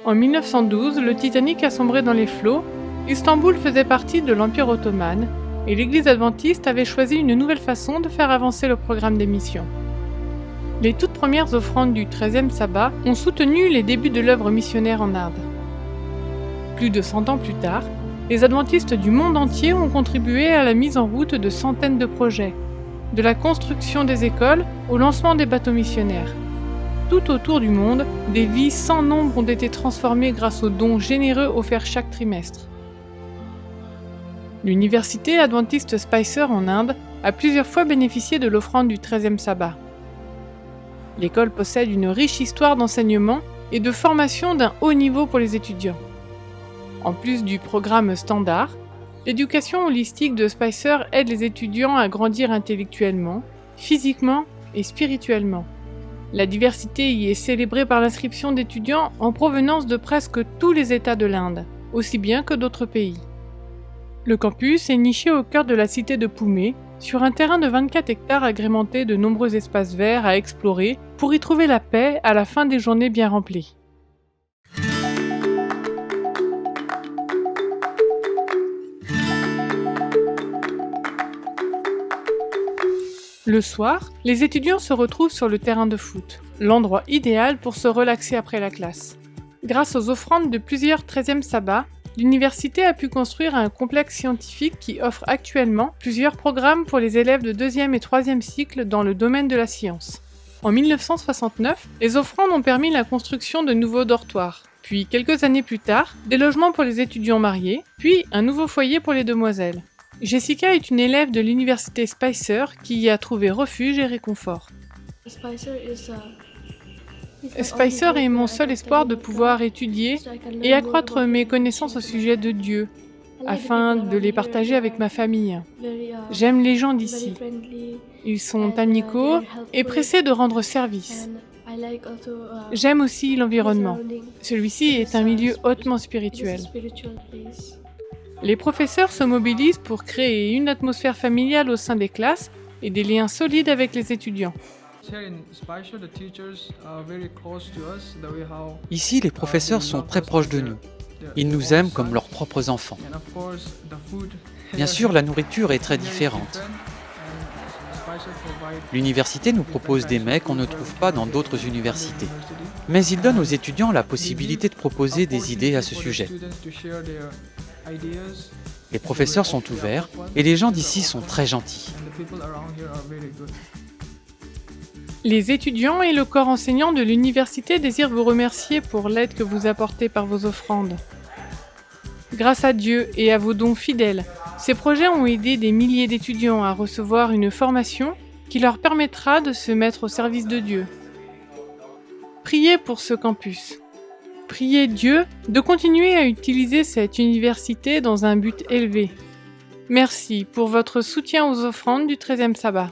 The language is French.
En 1912, le Titanic a sombré dans les flots, Istanbul faisait partie de l'Empire ottoman, et l'Église adventiste avait choisi une nouvelle façon de faire avancer le programme des missions. Les toutes premières offrandes du 13e sabbat ont soutenu les débuts de l'œuvre missionnaire en Inde. Plus de 100 ans plus tard, les adventistes du monde entier ont contribué à la mise en route de centaines de projets, de la construction des écoles au lancement des bateaux missionnaires. Tout autour du monde, des vies sans nombre ont été transformées grâce aux dons généreux offerts chaque trimestre. L'université adventiste Spicer en Inde a plusieurs fois bénéficié de l'offrande du 13e sabbat. L'école possède une riche histoire d'enseignement et de formation d'un haut niveau pour les étudiants. En plus du programme standard, l'éducation holistique de Spicer aide les étudiants à grandir intellectuellement, physiquement et spirituellement. La diversité y est célébrée par l'inscription d'étudiants en provenance de presque tous les États de l'Inde, aussi bien que d'autres pays. Le campus est niché au cœur de la cité de Pune, sur un terrain de 24 hectares agrémenté de nombreux espaces verts à explorer pour y trouver la paix à la fin des journées bien remplies. Le soir, les étudiants se retrouvent sur le terrain de foot, l'endroit idéal pour se relaxer après la classe. Grâce aux offrandes de plusieurs 13e sabbats, l'université a pu construire un complexe scientifique qui offre actuellement plusieurs programmes pour les élèves de 2e et 3e cycle dans le domaine de la science. En 1969, les offrandes ont permis la construction de nouveaux dortoirs, puis quelques années plus tard, des logements pour les étudiants mariés, puis un nouveau foyer pour les demoiselles. Jessica est une élève de l'université Spicer qui y a trouvé refuge et réconfort. Spicer est mon seul espoir de pouvoir étudier et accroître mes connaissances au sujet de Dieu, afin de les partager avec ma famille. J'aime les gens d'ici. Ils sont amicaux et pressés de rendre service. J'aime aussi l'environnement. Celui-ci est un milieu hautement spirituel. Les professeurs se mobilisent pour créer une atmosphère familiale au sein des classes et des liens solides avec les étudiants. Ici, les professeurs sont très proches de nous. Ils nous aiment comme leurs propres enfants. Bien sûr, la nourriture est très différente. L'université nous propose des mets qu'on ne trouve pas dans d'autres universités. Mais il donne aux étudiants la possibilité de proposer des idées à ce sujet. Les professeurs sont ouverts et les gens d'ici sont très gentils. Les étudiants et le corps enseignant de l'université désirent vous remercier pour l'aide que vous apportez par vos offrandes. Grâce à Dieu et à vos dons fidèles, ces projets ont aidé des milliers d'étudiants à recevoir une formation qui leur permettra de se mettre au service de Dieu. Priez pour ce campus. Priez Dieu de continuer à utiliser cette université dans un but élevé. Merci pour votre soutien aux offrandes du 13e sabbat.